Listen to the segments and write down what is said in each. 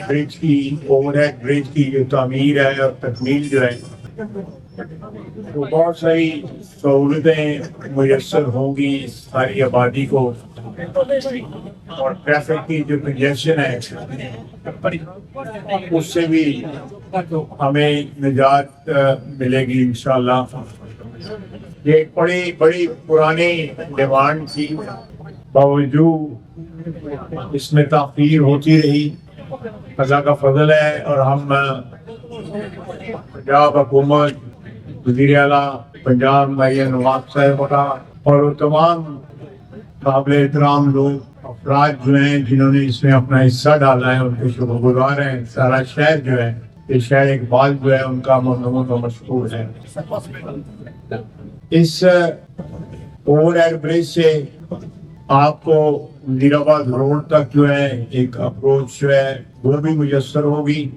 برج کی over head برج کی جو تعمیر ہے اور تکمیل جو ہے تو بہت ساری سہولتیں میسر ہوں گی ساری آبادی کو، اور ٹریفک کی جو کنجیشن ہے اس سے بھی ہمیں نجات ملے گی انشاءاللہ۔ یہ ایک بڑی پرانی ڈیمانڈ تھی، باوجود اس میں تاخیر ہوتی رہی، اللہ کا فضل ہے، اور ہم پنجاب حکومت، وزیر اعلیٰ پنجاب مہیا نواز صاحب کا اور وہ تمام قابل احترام لوگ افراد جو ہیں جنہوں نے اس میں اپنا حصہ ڈالا ہے، ان کے شکر گزار ہیں۔ سارا شہر جو ہے، یہ شہر اقبال جو ہے، ان کا ممنون و مشکور ہے۔ اس اوور ہیڈ برج سے آپ کو وزیر آباد روڈ تک جو ہے ایک اپروچ جو ہے وہ بھی میسر ہوگی،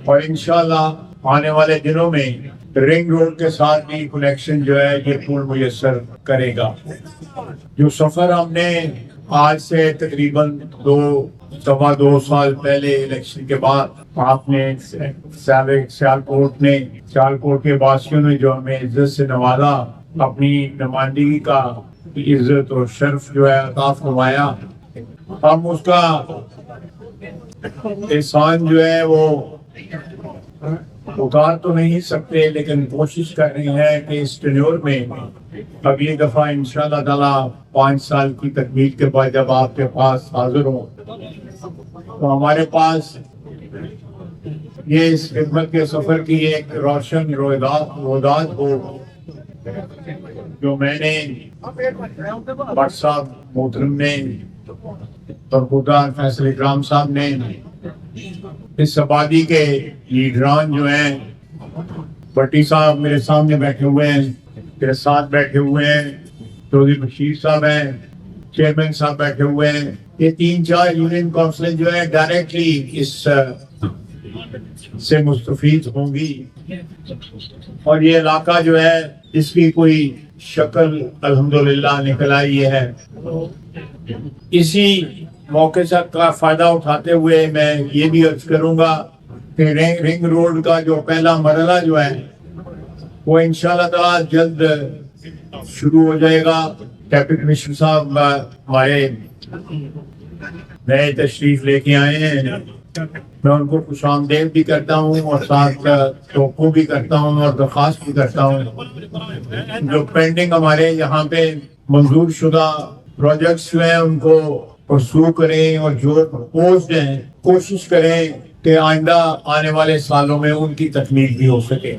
اور انشاءاللہ آنے والے دنوں میں رنگ روڈ کے ساتھ بھی کنیکشن جو ہے یہ پل میسر کرے گا۔ جو سفر ہم نے آج سے تقریباً 2 سال پہلے الیکشن کے بعد آپ نے سیالکوٹ کے باسیوں نے جو ہمیں عزت سے نوازا، اپنی نمائندگی کا عزت اور شرف جو ہے عطا فرمایا، ہم اس کا احسان جو ہے وہ اتار تو نہیں سکتے، لیکن کوشش کر رہی ہے کہ اس ٹینیور میں اگلی دفعہ انشاءاللہ تعالی 5 سال کی تکمیل کے بعد جب آپ کے پاس حاضر ہوں تو ہمارے پاس یہ اس خدمت کے سفر کی ایک روشن رویداد ہو، جو میں نے بٹ صاحب محترم نے اور خدا فیصل اکرام صاحب نے، اس آبادی کے لیڈران جو ہیں، بٹی صاحب میرے سامنے بیٹھے ہوئے ہیں، میرے ساتھ بیٹھے ہوئے ہیں، چودھری بشیر صاحب ہیں، چیئرمین صاحب بیٹھے ہوئے ہیں، یہ 3-4 یونین کونسلیں جو ہے ڈائریکٹلی اس سے مستفید ہوں گی، اور یہ علاقہ جو ہے اس کی کوئی شکل الحمدللہ نکل آئی ہے۔ اسی موقع سے کا فائدہ اٹھاتے ہوئے میں یہ بھی عرض کروں گا کہ رنگ روڈ کا جو پہلا مرحلہ جو ہے وہ انشاءاللہ تعالی جلد شروع ہو جائے گا۔ ڈپٹی کمشنر صاحب ہمارے نئے تشریف لے کے آئے ہیں، میں ان کو خوش آمدید بھی کرتا ہوں اور ساتھ توقع بھی کرتا ہوں اور درخواست بھی کرتا ہوں جو پینڈنگ ہمارے یہاں پہ منظور شدہ پروجیکٹس جو ہیں ان کو پرسو کریں، اور جو پرپوزڈ ہیں کوشش کریں کہ آئندہ آنے والے سالوں میں ان کی تکمیل بھی ہو سکے۔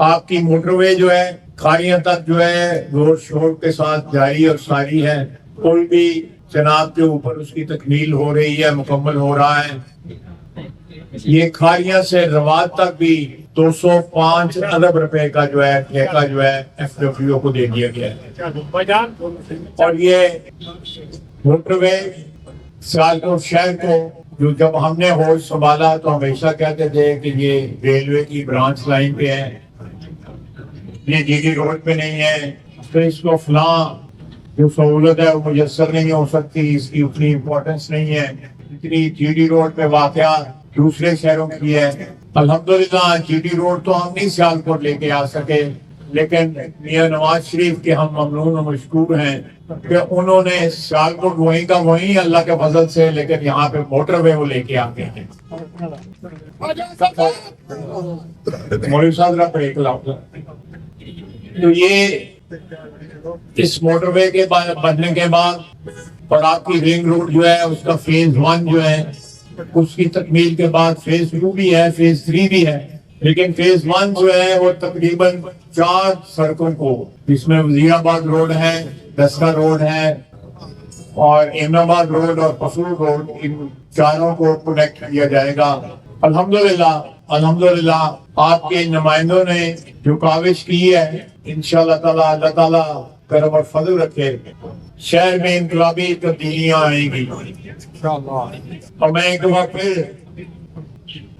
آپ کی موٹر وے جو ہے کھاریاں تک جو ہے زور شور کے ساتھ جاری اور ساری ہے، پل بھی جناب کے اوپر اس کی تکمیل ہو رہی ہے، مکمل ہو رہا ہے۔ یہ کھاریاں سے رواد تک بھی 205 ارب روپے کا جو ہے ٹھیکہ جو ہے ایف ڈبلیو کو دے دیا گیا ہے، اور یہ موٹر وے سیالکوٹ شہر کو جو جب ہم نے ہوش سنبھالا تو ہمیشہ کہتے تھے کہ یہ ریلوے کی برانچ لائن پہ ہے، یہ جی ڈی روڈ پہ نہیں ہے، تو اس کو فلاں جو سہولت ہے وہ میسر نہیں ہو سکتی، اس کی اتنی امپورٹنس نہیں ہے جتنی جی ڈی روڈ پہ واقعہ دوسرے شہروں کی ہے۔ الحمدللہ جی ڈی روڈ تو ہم نہیں سیالکوٹ لے کے آ سکے، لیکن میاں نواز شریف کے ہم ممنون و مشکور ہیں کہ انہوں نے سیالکوٹ وہیں کا وہیں اللہ کے فضل سے، لیکن یہاں پہ موٹر وے وہ لے کے آتے ہیں۔ مولوی صاحب ذرا بریک لاؤ۔ تو یہ اس موٹر وے کے بننے کے بعد اور آپ کی رنگ روڈ جو ہے اس کا فیز 1 جو ہے اس کی تکمیل کے بعد فیز 2 بھی ہے، فیز 3 بھی ہے، لیکن فیز 1 جو ہے وہ تقریباً 4 سڑکوں کو، جس میں وزیر آباد روڈ ہے، دسکا روڈ ہے اور احمد آباد روڈ اور قصور روڈ، ان چاروں کو کنیکٹ کیا جائے گا۔ الحمدللہ آپ کے نمائندوں نے جو کاوش کی ہے، انشاءاللہ تعالی اللہ تعالی کرم اور فضل رکھے، شہر میں انقلابی تبدیلیاں آئیں گی۔ اور میں ایک دفعہ پھر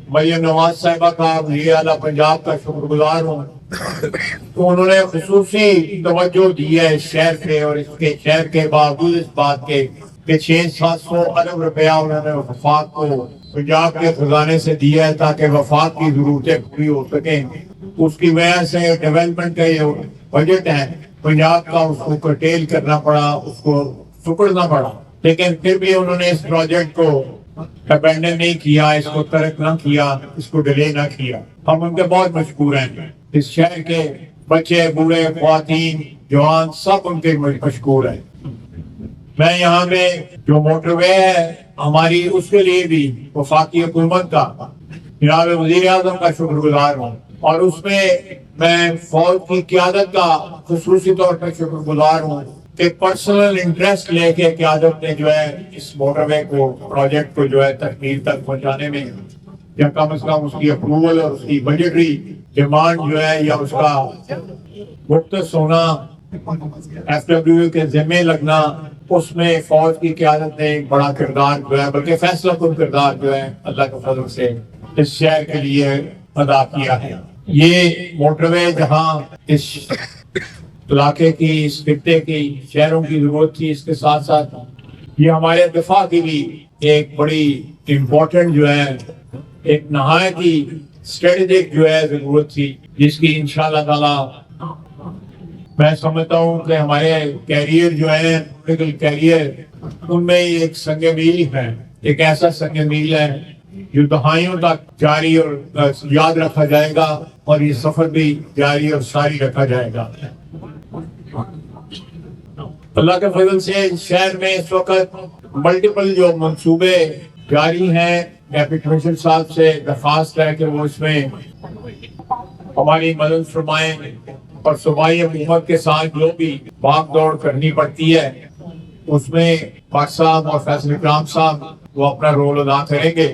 مریم نواز صاحبہ کا، وزیر اعلیٰ پنجاب کا شکر گزار ہوں، تو انہوں نے خصوصی توجہ دی ہے اس شہر پہ، اور اس کے شہر کے باوجود اس بات کے کہ 600-700 ارب روپیہ انہوں نے وفاق کو پنجاب کے خزانے سے دیا ہے تاکہ وفاق کی ضرورتیں پوری ہو سکیں. اس کی وجہ سے ڈیولپمنٹ کا یہ بجٹ ہے پنجاب کا اس کو کرٹیل کرنا پڑا, اس کو سکڑنا پڑا, لیکن پھر بھی انہوں نے اس پروجیکٹ کو ابینڈن نہیں کیا, اس کو ترک نہ کیا, اس کو ڈیلے نہ کیا. ہم ان کے بہت مشکور ہیں. اس شہر کے بچے, بوڑھے, خواتین, جوان سب ان کے مشکور ہیں. میں یہاں پہ جو موٹر وے ہے ہماری, اس کے لیے بھی وفاقی حکومت کا, جناب وزیر اعظم کا شکر گزار ہوں, اور اس میں فوج کی قیادت کا خصوصی طور پر شکر گزار ہوں کہ پرسنل انٹرسٹ لے کے قیادت نے جو ہے اس موٹر وے کو, پروجیکٹ کو جو ہے تکمیل تک پہنچانے میں, یا کم از کم اس کی اپروول اور اس کی بجٹری ڈیمانڈ جو ہے یا اس کا مختص ہونا, ایف ڈبلیو کے ذمہ لگنا, اس میں فوج کی قیادت نے ایک بڑا کردار جو ہے, بلکہ فیصلہ کن کردار جو ہے اللہ کے فضل سے اس شہر کے لیے ادا کیا ہے. یہ موٹر وے جہاں اس علاقے کی, اس خطے کی, شہروں کی ضرورت تھی, اس کے ساتھ ساتھ یہ ہمارے دفاع کی بھی ایک بڑی امپورٹنٹ جو ہے, ایک نہایت ہی اسٹریٹجک جو ہے ضرورت تھی, جس کی انشاءاللہ تعالی میں سمجھتا ہوں کہ ہمارے کیریئر جو ہے, پولیٹیکل کیریئر, ان میں ایک سنگ میل ہے, ایک ایسا سنگ میل ہے جو دہائیوں تک جاری اور یاد رکھا جائے گا, اور یہ سفر بھی جاری اور ساری رکھا جائے گا. اللہ کے فضل سے شہر میں اس وقت ملٹیپل جو منصوبے جاری ہیں. ڈیپٹی کمشنر صاحب سے درخواست ہے کہ وہ اس میں ہماری مدد فرمائیں, اور صوبائی حکومت کے ساتھ جو بھی بھاگ دوڑ کرنی پڑتی ہے اس میں پاک صاحب اور فیصل اکرام صاحب وہ اپنا رول ادا کریں گے.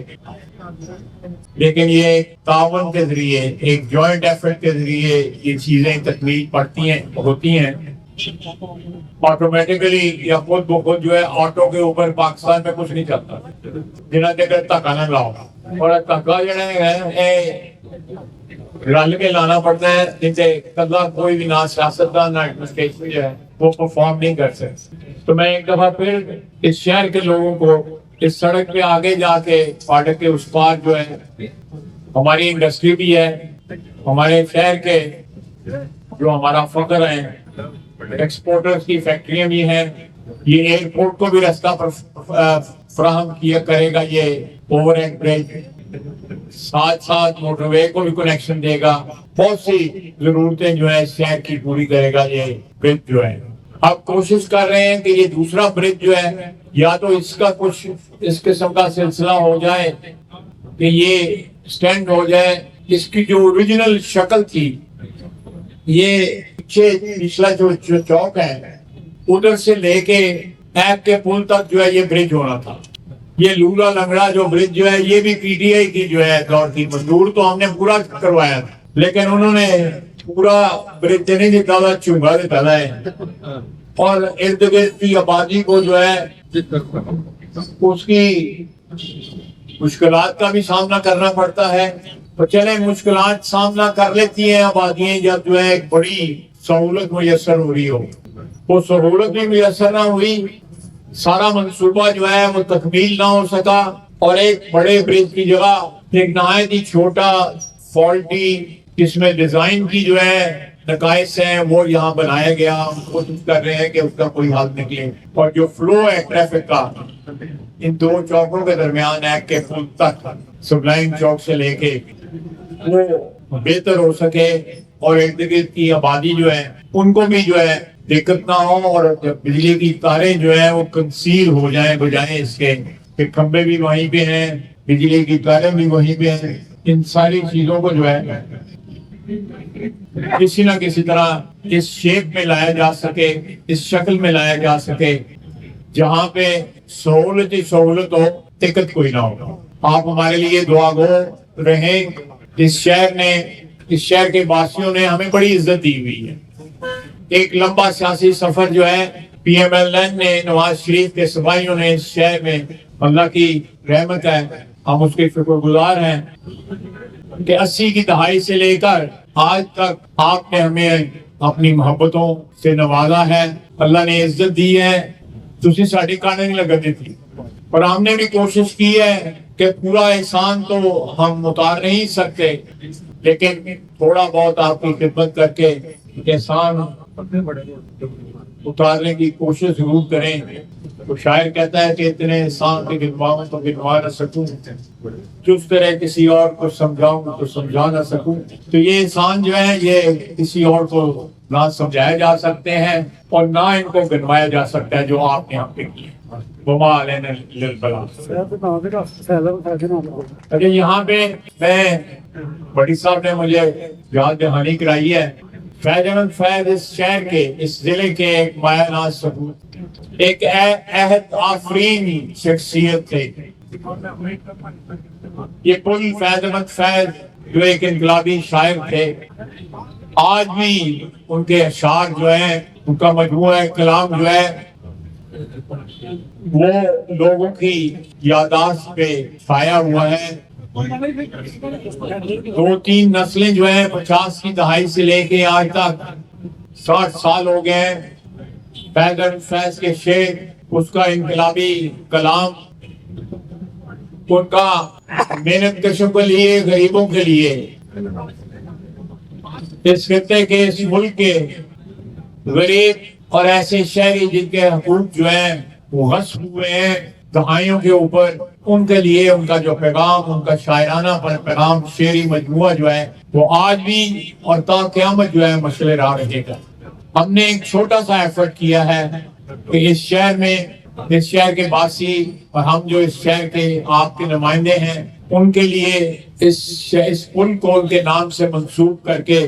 لیکن یہ تعاون کے ذریعے, ایک جوائنٹ ایفرٹ کے ذریعے یہ چیزیں تکمیل پڑتی ہیں, ہوتی ہیں. آٹومیٹکلی یا خود بخود جو ہے آٹو کے اوپر پاکستان میں کچھ نہیں چلتا, جنہیں دیکھر تکا نہ لاؤ, اور تکا جڑے ہیں رل کے لانا پڑتا ہے, جنہیں کلا کوئی بھی نہ سیاستدان نہ ایڈمنسٹریشن جو ہے وہ پرفارم نہیں کر سکتے. تو میں ایک دفعہ پھر اس شہر کے لوگوں کو اس سڑک پہ آگے جا کے فاٹک کے اس پار جو ہے ہماری انڈسٹری بھی ہے, ہمارے شہر کے جو ہمارا فخر ہیں, ایکسپورٹرز کی فیکٹریاں بھی ہیں, یہ ایئرپورٹ کو بھی راستہ فراہم کیا کرے گا, یہ اوور ہیڈ برج, ساتھ ساتھ موٹر وے کو بھی کنیکشن دے گا, بہت سی ضرورتیں جو ہے شہر کی پوری کرے گا یہ برج جو ہے. اب کوشش کر رہے ہیں کہ یہ دوسرا برج جو ہے یا تو اس کا کچھ اس قسم کا سلسلہ ہو جائے کہ یہ سٹینڈ ہو جائے. اس کی جو اوریجنل شکل تھی, یہ پچھلا جو چوک ہے ادھر سے لے کے ایپ کے پل تک جو ہے یہ برج ہونا تھا. یہ لولا لنگڑا جو برج جو ہے یہ بھی پی ٹی آئی کی جو ہے دور کی, منظور تو ہم نے پورا کروایا تھا, لیکن انہوں نے پورا برج نہیں دیتا تھا, چونگا دیتا ہے, اور ارد گرد کی آبادی کو جو ہے اس کی مشکلات کا بھی سامنا کرنا پڑتا ہے. تو چلے مشکلات سامنا کر لیتی ہیں آبادیاں جب جو ہے ایک بڑی سہولت میسر ہو رہی ہو. وہ سہولت بھی میسر نہ ہوئی, سارا منصوبہ جو ہے وہ تکمیل نہ ہو سکا, اور ایک بڑے برج کی جگہ ایک نہایت ہی چھوٹا فالٹی جس میں ڈیزائن کی جو ہے نقائص ہیں وہ یہاں بنایا گیا. ہم کوشش کر رہے ہیں کہ اس کا کوئی حل نکلے, اور جو فلو ہے ٹریفک کا ان دو چوکوں کے درمیان ایک کے پل تک, سبلائن چوک سے لے کے, وہ بہتر ہو سکے, اور ارد گرد کی آبادی جو ہے ان کو بھی جو ہے دقت نہ ہو, اور بجلی کی تاریں جو ہیں وہ کنسیل ہو جائیں, بجائے اس کے کہ کھمبے بھی وہیں پہ ہیں, بجلی کی تاریں بھی وہیں پہ ہیں. ان ساری چیزوں کو جو ہے کسی نہ کسی طرح اس شیپ میں لایا جا سکے, اس شکل میں لایا جا سکے جہاں پہ سہولت ہی سہولت ہو, دقت کوئی نہ ہو. آپ ہمارے لیے دعا گو رہیں. اس شہر کے باسیوں نے ہمیں بڑی عزت دی ہوئی ہے. ایک لمبا سیاسی سفر جو ہے پی ایم ایل این نے, نواز شریف کے سپاہیوں نے اس شہر میں, اللہ کی رحمت ہے, ہم اس کے شکر گزار ہیں کہ 80 کی دہائی سے لے کر آج تک آپ نے ہمیں اپنی محبتوں سے نوازا ہے. اللہ نے عزت دی ہے, ਤੁਸੀਂ ਸਾਡੀ ਕਾਨ نہیں لگا دیتی اور ہم نے بھی کوشش کی ہے کہ پورا احسان تو ہم اتار نہیں سکتے لیکن تھوڑا بہت آپ کی خدمت کر کے احسان اتارنے کی کوشش ضرور کریں. تو شاعر کہتا ہے کہ اتنے احسان کے گنواؤں تو گنوا نہ سکوں, جس طرح کسی اور کو سمجھاؤں تو سمجھا نہ سکوں. تو یہ احسان جو ہے یہ کسی اور کو نہ سمجھائے جا سکتے ہیں اور نہ ان کو گنوایا جا سکتا ہے جو آپ نے ہم پہ کیے. وما علینا الا البلاغ. اچھا یہاں پہ میں بڑی صاحب نے مجھے یاد دہانی کرائی ہے. فیض احمد فیض اس شہر کے اس ضلع کے ایک مایہ ناز ثبوت, ایک عہد آفرین شخصیت تھے. یہ پل فیض احمد فیض جو ایک انقلابی شاعر تھے, آج بھی ان کے اشعار جو ہیں ان کا مجموعہ کلام جو ہے وہ لوگوں کی یادداشت پہ چھایا ہوا ہے. 2-3 نسلیں جو ہیں 50 کی دہائی سے لے کے آج تک 60 سال ہو گئے ہیں. فیض احمد فیض کے شعر, اس کا انقلابی کلام, ان کا محنت کشوں کے لیے, غریبوں کے لیے, اس خطے کے, اس ملک کے غریب اور ایسے شہری جن کے حقوق جو ہیں وہ غصب ہوئے ہیں دہائیوں کے اوپر, ان کے لیے ان کا جو پیغام, ان کا شاعرانہ پیغام, شعری مجموعہ جو ہے وہ آج بھی اور تا قیامت جو ہے مشعل راہ رہے گا. ہم نے ایک چھوٹا سا ایفرٹ کیا ہے کہ اس شہر میں, اس شہر کے باسی اور ہم جو اس شہر کے آپ کے نمائندے ہیں ان کے لیے اس پل کو ان کے نام سے منسوب کر کے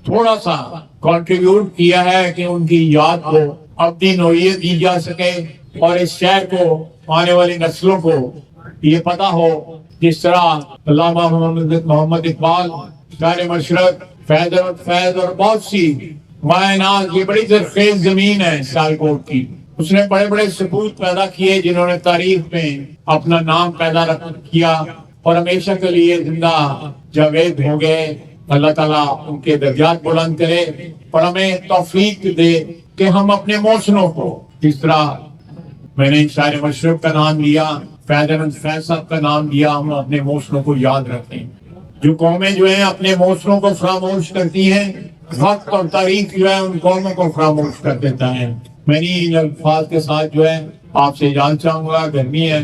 تھوڑا سا کنٹریبیوٹ کیا ہے کہ ان کی یاد کو اپنی نوعیت دی جا سکے اور اس شہر کو آنے والی نسلوں کو یہ پتا ہو. جس طرح علامہ محمد اقبال, شاعر مشرق, فیض احمد فیض اور بہت سی مایہ ناز, یہ بڑی زرخیز زمین ہے سیالکوٹ کی, اس نے بڑے بڑے ثبوت پیدا کیے جنہوں نے تاریخ میں اپنا نام پیدا کیا اور ہمیشہ کے لیے زندہ جاوید ہو گئے. اللہ تعالیٰ ان کے درجات بلند کرے اور ہمیں توفیق دے کہ ہم اپنے موسنوں کو, جس طرح میں نے شاعر مشرق کا نام لیا, فیض احمد فیض صاحب کا نام لیا, ہم اپنے موسنوں کو یاد رکھیں. جو قومیں جو ہیں اپنے موسنوں کو فراموش کرتی ہیں, وقت اور تاریخ جو ہے ان قوموں کو فراموش کر دیتا ہے. میں ان الفاظ کے ساتھ جو ہے آپ سے جان چاہوں گا, گرمی ہے,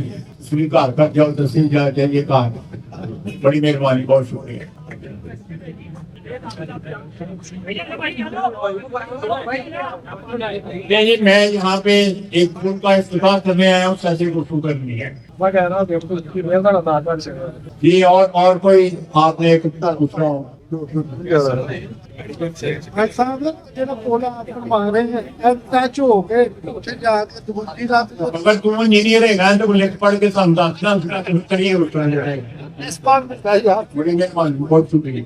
سویکار کر جاؤ, تحصیل جا چاہیے کہا. بڑی مہربانی, بہت شکریہ. میں یہاں پہ ایک پل کا افتتاح کرنے آیا ہوں, سیشن کو شروع کرنی ہے. جی اور کوئی آپ نے پوچھنا ہو؟ اگر تم انجینئر ہے تو لکھ پڑھ کے سمجھا کریے بڑی مہربانی, بہت شکریہ.